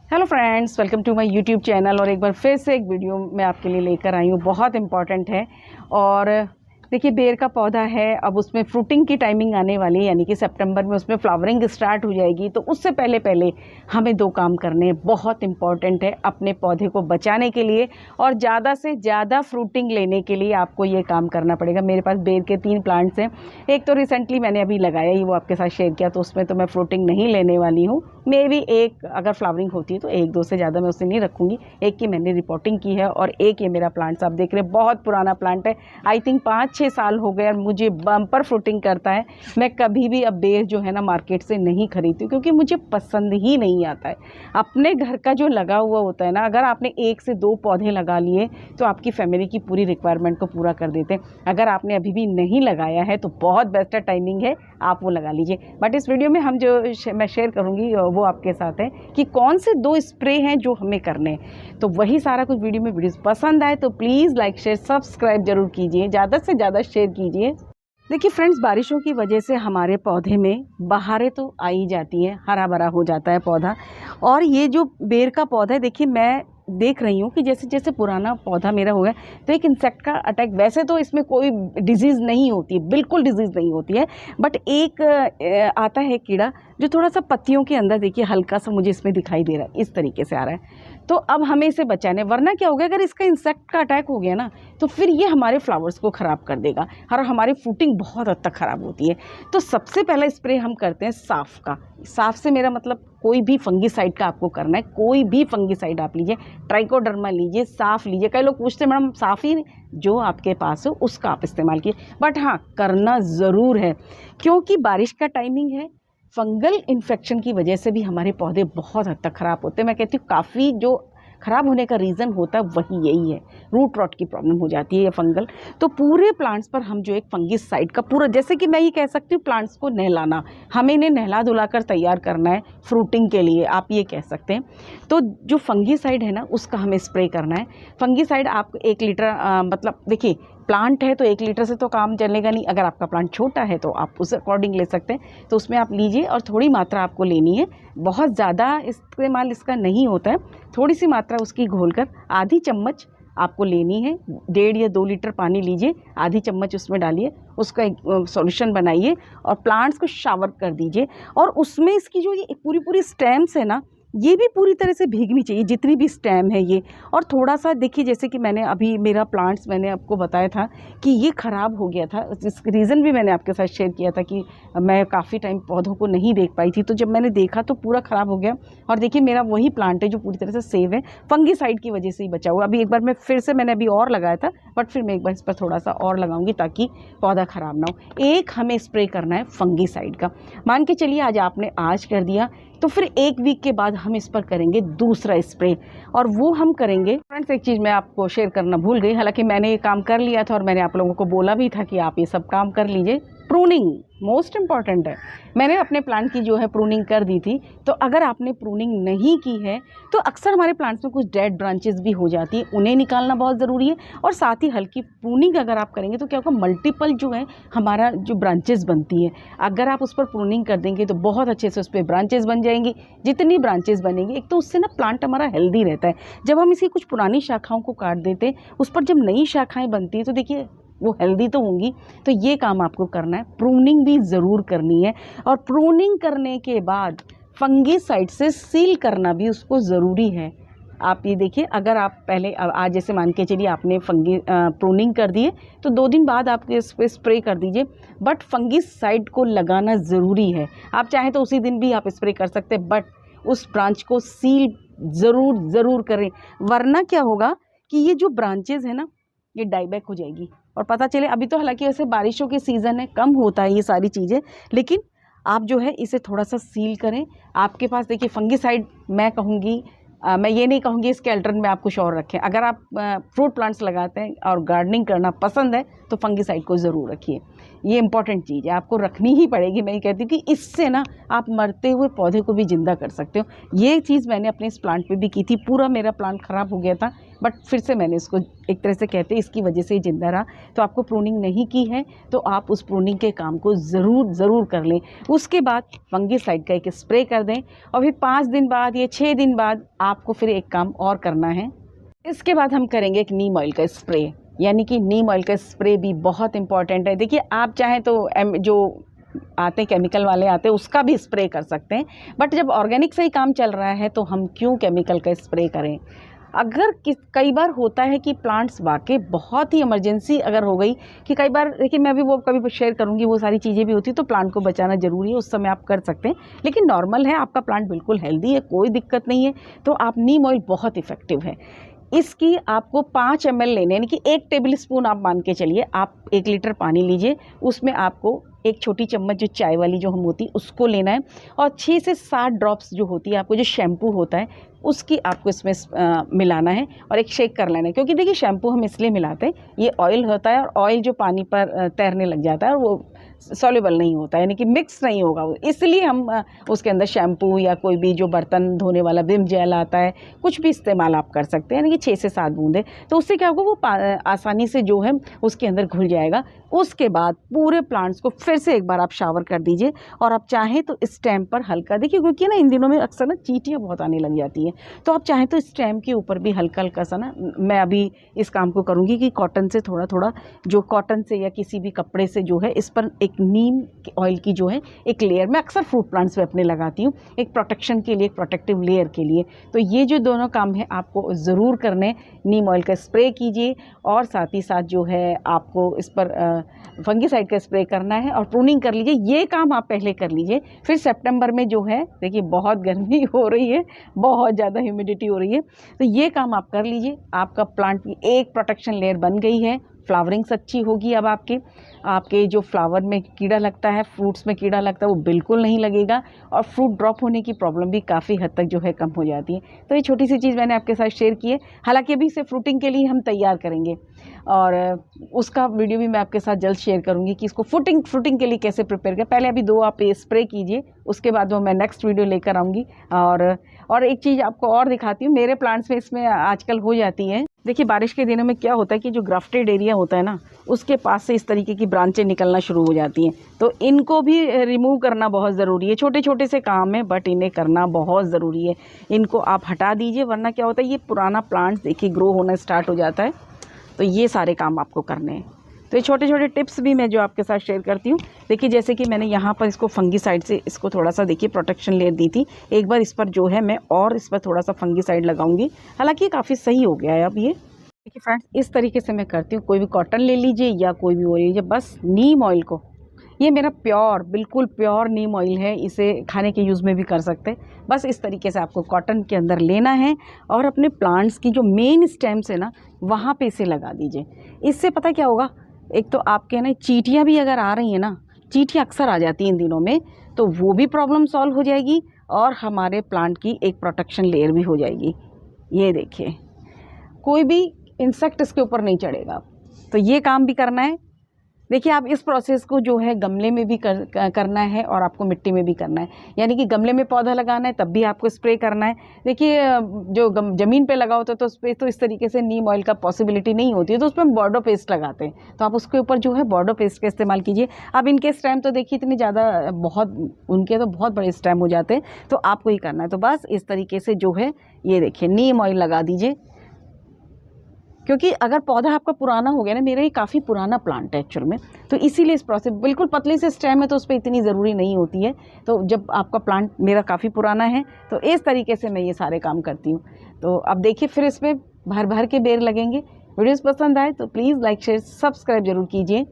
Hello friends, welcome to my YouTube channel. और एक बार फिर से एक वीडियो मैं आपके लिए लेकर आई हूँ, बहुत इम्पॉर्टेंट है। और देखिए, बेर का पौधा है, अब उसमें फ्रूटिंग की टाइमिंग आने वाली है, यानी कि सितंबर में उसमें फ्लावरिंग स्टार्ट हो जाएगी। तो उससे पहले पहले हमें दो काम करने हैं, बहुत इम्पॉर्टेंट है अपने पौधे को बचाने के लिए और ज़्यादा से ज़्यादा फ्रूटिंग लेने के लिए आपको ये काम करना पड़ेगा। मेरे पास बेर के 3 प्लांट्स हैं। एक तो रिसेंटली मैंने अभी लगाया ही, वो आपके साथ शेयर किया, तो उसमें तो मैं फ्रूटिंग नहीं लेने वाली हूँ। मे भी एक अगर फ्लावरिंग होती है तो 1-2 से ज़्यादा मैं उसे नहीं रखूँगी। एक की मैंने रिपोर्टिंग की है और एक ये मेरा प्लांट्स आप देख रहे हैं, बहुत पुराना प्लांट है। आई थिंक 5-6 साल हो गए और मुझे बम्पर फ्रूटिंग करता है। मैं कभी भी अब बेर जो है ना मार्केट से नहीं खरीदती हूँ, क्योंकि मुझे पसंद ही नहीं आता है। अपने घर का जो लगा हुआ होता है ना, अगर आपने 1 से 2 पौधे लगा लिए तो आपकी फैमिली की पूरी रिक्वायरमेंट को पूरा कर देते हैं। अगर आपने अभी भी नहीं लगाया है तो बहुत बेस्ट टाइमिंग है, आप वो लगा लीजिए। बट इस वीडियो में हम जो मैं शेयर करूँगी वो आपके साथ है कि कौन से 2 स्प्रे हैं जो हमें करने हैं। तो वही सारा कुछ वीडियो में। वीडियो पसंद आए तो प्लीज़ लाइक शेयर सब्सक्राइब जरूर कीजिए, ज़्यादा से ज़्यादा शेयर कीजिए। देखिए फ्रेंड्स, बारिशों की वजह से हमारे पौधे में बहारें तो आ ही जाती हैं, हरा भरा हो जाता है पौधा। और ये जो बेर का पौधा है, देखिए मैं देख रही हूँ कि जैसे जैसे पुराना पौधा मेरा हो गया तो एक इंसेक्ट का अटैक, वैसे तो इसमें कोई डिजीज़ नहीं होती है, बिल्कुल डिजीज़ नहीं होती है, बट एक आता है कीड़ा जो थोड़ा सा पत्तियों के अंदर, देखिए हल्का सा मुझे इसमें दिखाई दे रहा है, इस तरीके से आ रहा है। तो अब हमें इसे बचाने, वरना क्या हो गया, अगर इसका इंसेक्ट का अटैक हो गया ना तो फिर ये हमारे फ्लावर्स को ख़राब कर देगा और हमारी फ्रूटिंग बहुत हद तक ख़राब होती है। तो सबसे पहला स्प्रे हम करते हैं साफ़ का। साफ़ से मेरा मतलब कोई भी फंगीसाइड का आपको करना है, कोई भी फंगीसाइड आप लीजिए, ट्राइकोडर्मा लीजिए, साफ़ लीजिए। कई लोग पूछते हैं मैडम साफ़ ही जो आपके पास हो उसका आप इस्तेमाल कीजिए, बट हाँ करना ज़रूर है, क्योंकि बारिश का टाइमिंग है। फंगल इन्फेक्शन की वजह से भी हमारे पौधे बहुत हद तक ख़राब होते हैं। मैं कहती हूँ काफ़ी जो ख़राब होने का रीज़न होता है वही यही है, रूट रॉट की प्रॉब्लम हो जाती है ये फंगल। तो पूरे प्लांट्स पर हम जो एक फंगिसाइड का पूरा, जैसे कि मैं ये कह सकती हूँ प्लांट्स को नहलाना, हमें इन्हें नहला धुलाकर तैयार करना है फ्रूटिंग के लिए, आप ये कह सकते हैं। तो जो फंगिसाइड है ना उसका हमें स्प्रे करना है। फंगिसाइड आप 1 लीटर मतलब देखिए प्लांट है तो 1 लीटर से तो काम चलेगा नहीं, अगर आपका प्लांट छोटा है तो आप उस अकॉर्डिंग ले सकते हैं। तो उसमें आप लीजिए और थोड़ी मात्रा आपको लेनी है, बहुत ज़्यादा इस्तेमाल इसका नहीं होता है। थोड़ी सी मात्रा उसकी घोलकर आधी चम्मच आपको लेनी है। 1.5 या 2 लीटर पानी लीजिए, आधी चम्मच उसमें डालिए, उसका एक सॉल्यूशन बनाइए और प्लांट्स को शावर कर दीजिए। और उसमें इसकी जो ये पूरी स्टेम्स है ना, ये भी पूरी तरह से भीगनी चाहिए, जितनी भी स्टेम है ये। और थोड़ा सा देखिए, जैसे कि मैंने अभी मेरा प्लांट्स मैंने आपको बताया था कि ये ख़राब हो गया था, इस रीज़न भी मैंने आपके साथ शेयर किया था कि मैं काफ़ी टाइम पौधों को नहीं देख पाई थी। तो जब मैंने देखा तो पूरा ख़राब हो गया। और देखिए मेरा वही प्लांट है जो पूरी तरह से सेव है, फंगीसाइड की वजह से ही बचा हुआ। अभी एक बार मैं फिर से, मैंने अभी और लगाया था, बट फिर मैं एक बार इस पर थोड़ा सा और लगाऊंगी ताकि पौधा ख़राब ना हो। एक हमें स्प्रे करना है फंगीसाइड का। मान के चलिए आज आपने आज कर दिया तो फिर 1 वीक के बाद हम इस पर करेंगे दूसरा स्प्रे, और वो हम करेंगे। फ्रेंड्स, एक चीज़ मैं आपको शेयर करना भूल गई, हालांकि मैंने ये काम कर लिया था और मैंने आप लोगों को बोला भी था कि आप ये सब काम कर लीजिए। प्रूनिंग मोस्ट इम्पॉर्टेंट है। मैंने अपने प्लांट की जो है प्रूनिंग कर दी थी। तो अगर आपने प्रूनिंग नहीं की है तो अक्सर हमारे प्लांट्स में कुछ डेड ब्रांचेस भी हो जाती हैं, उन्हें निकालना बहुत ज़रूरी है। और साथ ही हल्की प्रूनिंग अगर आप करेंगे तो क्या होगा, मल्टीपल जो है हमारा जो ब्रांचेस बनती है, अगर आप उस पर प्रूनिंग कर देंगे तो बहुत अच्छे से उस पर ब्रांचेस बन जाएंगी। जितनी ब्रांचेस बनेंगी, एक तो उससे ना प्लांट हमारा हेल्दी रहता है। जब हम इसकी कुछ पुरानी शाखाओं को काट देते हैं, उस पर जब नई शाखाएँ बनती हैं तो देखिए वो हेल्दी तो होंगी। तो ये काम आपको करना है, प्रूनिंग भी ज़रूर करनी है। और प्रूनिंग करने के बाद फंगीसाइड से सील करना भी उसको ज़रूरी है। आप ये देखिए, अगर आप पहले आज जैसे मान के चलिए आपने प्रूनिंग कर दिए तो 2 दिन बाद आप इस पर स्प्रे कर दीजिए, बट फंगीसाइड को लगाना ज़रूरी है। आप चाहें तो उसी दिन भी आप स्प्रे कर सकते हैं, बट उस ब्रांच को सील ज़रूर करें, वरना क्या होगा कि ये जो ब्रांचेज़ है ना ये डाईबैक हो जाएगी। और पता चले, अभी तो हालांकि वैसे बारिशों के सीज़न है, कम होता है ये सारी चीज़ें, लेकिन आप जो है इसे थोड़ा सा सील करें। आपके पास देखिए फंगीसाइड, मैं कहूँगी मैं ये नहीं कहूँगी इसके अल्टरनेट में आप कुछ और रखें। अगर आप फ्रूट प्लांट्स लगाते हैं और गार्डनिंग करना पसंद है तो फंगीसाइड को ज़रूर रखिए। ये इंपॉर्टेंट चीज़ है, आपको रखनी ही पड़ेगी। मैं ये कहती हूँ कि इससे ना आप मरते हुए पौधे को भी ज़िंदा कर सकते हो। ये चीज़ मैंने अपने इस प्लांट पे भी की थी, पूरा मेरा प्लांट ख़राब हो गया था, बट फिर से मैंने इसको एक तरह से कहते हैं इसकी वजह से ही जिंदा रहा। तो आपको प्रूनिंग नहीं की है तो आप उस प्रूनिंग के काम को ज़रूर कर लें। उसके बाद फंगिसाइड का एक स्प्रे कर दें और फिर 5 दिन बाद या 6 दिन बाद आपको फिर एक काम और करना है। इसके बाद हम करेंगे एक नीम ऑयल का स्प्रे, यानी कि नीम ऑयल का स्प्रे भी बहुत इंपॉर्टेंट है। देखिए आप चाहें तो जो आते हैं केमिकल वाले आते हैं उसका भी स्प्रे कर सकते हैं, बट जब ऑर्गेनिक से ही काम चल रहा है तो हम क्यों केमिकल का स्प्रे करें। अगर कई बार होता है कि प्लांट्स वाकई बहुत ही इमरजेंसी अगर हो गई कि कई बार देखिए मैं भी वो कभी शेयर करूँगी वो सारी चीज़ें भी होती तो प्लांट को बचाना ज़रूरी है, उस समय आप कर सकते हैं। लेकिन नॉर्मल है, आपका प्लांट बिल्कुल हेल्दी है, कोई दिक्कत नहीं है, तो आप नीम ऑयल बहुत इफ़ेक्टिव है। इसकी आपको 5 ml लेने, यानी कि 1 टेबल स्पून आप मान के चलिए। आप 1 लीटर पानी लीजिए, उसमें आपको एक छोटी चम्मच जो चाय वाली जो हम होती उसको लेना है और 6 से 7 ड्रॉप्स जो होती है आपको जो शैम्पू होता है उसकी आपको इसमें मिलाना है और एक शेक कर लेना है। क्योंकि देखिए शैम्पू हम इसलिए मिलाते हैं, ये ऑयल होता है और ऑयल जो पानी पर तैरने लग जाता है और वो सॉल्युबल नहीं होता, यानी कि मिक्स नहीं होगा, इसलिए हम उसके अंदर शैम्पू या कोई भी जो बर्तन धोने वाला विम जेल आता है कुछ भी इस्तेमाल आप कर सकते हैं, यानी कि 6 से 7 बूंदे। तो उससे क्या होगा वो आसानी से जो है उसके अंदर घुल जाएगा। उसके बाद पूरे प्लांट्स को फिर से एक बार आप शावर कर दीजिए और आप चाहें तो स्टेम पर हल्का, देखिए क्योंकि ना इन दिनों में अक्सर ना चींटियाँ बहुत आने लग जाती हैं, तो आप चाहें तो स्टेम के ऊपर भी हल्का हल्का सा ना, मैं अभी इस काम को करूँगी कि कॉटन से थोड़ा थोड़ा जो कॉटन से या किसी भी कपड़े से जो है इस पर एक नीम ऑयल की जो है एक लेयर मैं अक्सर फ्रूट प्लांट्स पे अपने लगाती हूँ, एक प्रोटेक्शन के लिए, एक प्रोटेक्टिव लेयर के लिए। तो ये जो दोनों काम है आपको ज़रूर करने। नीम ऑयल का स्प्रे कीजिए और साथ ही साथ जो है आपको इस पर फंगिसाइड का स्प्रे करना है और प्रूनिंग कर लीजिए। ये काम आप पहले कर लीजिए, फिर सितंबर में जो है देखिए बहुत गर्मी हो रही है, बहुत ज़्यादा ह्यूमिडिटी हो रही है, तो ये काम आप कर लीजिए। आपका प्लांट की एक प्रोटेक्शन लेयर बन गई है, फ्लावरिंग्स अच्छी होगी। अब आपके जो फ्लावर में कीड़ा लगता है, फ्रूट्स में कीड़ा लगता है, वो बिल्कुल नहीं लगेगा और फ्रूट ड्रॉप होने की प्रॉब्लम भी काफ़ी हद तक जो है कम हो जाती है। तो ये छोटी सी चीज़ मैंने आपके साथ शेयर की है। हालांकि अभी इसे फ्रूटिंग के लिए हम तैयार करेंगे और उसका वीडियो भी मैं आपके साथ जल्द शेयर करूंगी कि इसको फ्रूटिंग के लिए कैसे प्रिपेयर करें। पहले अभी 2 आप स्प्रे कीजिए, उसके बाद वो मैं नेक्स्ट वीडियो लेकर आऊँगी। और एक चीज़ आपको और दिखाती हूँ, मेरे प्लांट्स में इसमें आजकल हो जाती है। देखिए बारिश के दिनों में क्या होता है कि जो ग्राफ्टेड एरिया होता है ना, उसके पास से इस तरीके की ब्रांचें निकलना शुरू हो जाती हैं, तो इनको भी रिमूव करना बहुत ज़रूरी है। छोटे छोटे से काम है बट इन्हें करना बहुत ज़रूरी है। इनको आप हटा दीजिए, वरना क्या होता है ये पुराना प्लांट देखिए ग्रो होना स्टार्ट हो जाता है। तो ये सारे काम आपको करने हैं। तो ये छोटे छोटे टिप्स भी मैं जो आपके साथ शेयर करती हूँ। देखिए जैसे कि मैंने यहाँ पर इसको फंगिसाइड से इसको थोड़ा सा देखिए प्रोटेक्शन लेयर दी थी, एक बार इस पर जो है मैं और इस पर थोड़ा सा फंगिसाइड लगाऊंगी। हालांकि ये काफ़ी सही हो गया है अब ये। देखिए फ्रेंड्स इस तरीके से मैं करती हूँ। कोई भी कॉटन ले लीजिए या कोई भी ऑयल लीजिए, बस नीम ऑयल को, ये मेरा बिल्कुल प्योर नीम ऑयल है, इसे खाने के यूज़ में भी कर सकते हैं। बस इस तरीके से आपको कॉटन के अंदर लेना है और अपने प्लांट्स की जो मेन स्टेम्स है ना वहाँ पे इसे लगा दीजिए। इससे पता क्या होगा, एक तो आपके ना चींटियाँ भी अगर आ रही हैं ना, चींटियाँ अक्सर आ जाती हैं इन दिनों में, तो वो भी प्रॉब्लम सॉल्व हो जाएगी और हमारे प्लांट की एक प्रोटेक्शन लेयर भी हो जाएगी। ये देखिए कोई भी इंसेक्ट इसके ऊपर नहीं चढ़ेगा। तो ये काम भी करना है। देखिए आप इस प्रोसेस को जो है गमले में भी करना है और आपको मिट्टी में भी करना है, यानी कि गमले में पौधा लगाना है तब भी आपको स्प्रे करना है। देखिए जो ज़मीन पे लगा होता है तो उस पर तो इस तरीके से नीम ऑयल का पॉसिबिलिटी नहीं होती है, तो उस पर हम बोर्डो पेस्ट लगाते हैं, तो आप उसके ऊपर जो है बोर्डो पेस्ट का इस्तेमाल कीजिए। अब इनके स्टेम तो देखिए इतने ज़्यादा उनके तो बहुत बड़े स्टेम हो जाते हैं, तो आपको ही करना है। तो बस इस तरीके से जो है ये देखिए नीम ऑयल लगा दीजिए। क्योंकि अगर पौधा आपका पुराना हो गया ना, मेरा ये काफ़ी पुराना प्लांट है एक्चुअल में, तो इसीलिए इस प्रोसेस बिल्कुल पतले से स्टेम है तो उस पर इतनी ज़रूरी नहीं होती है। तो जब आपका प्लांट मेरा काफ़ी पुराना है तो इस तरीके से मैं ये सारे काम करती हूँ। तो अब देखिए फिर इसमें भर भर के बेर लगेंगे। वीडियोस पसंद आए तो प्लीज़ लाइक शेयर सब्सक्राइब जरूर कीजिए।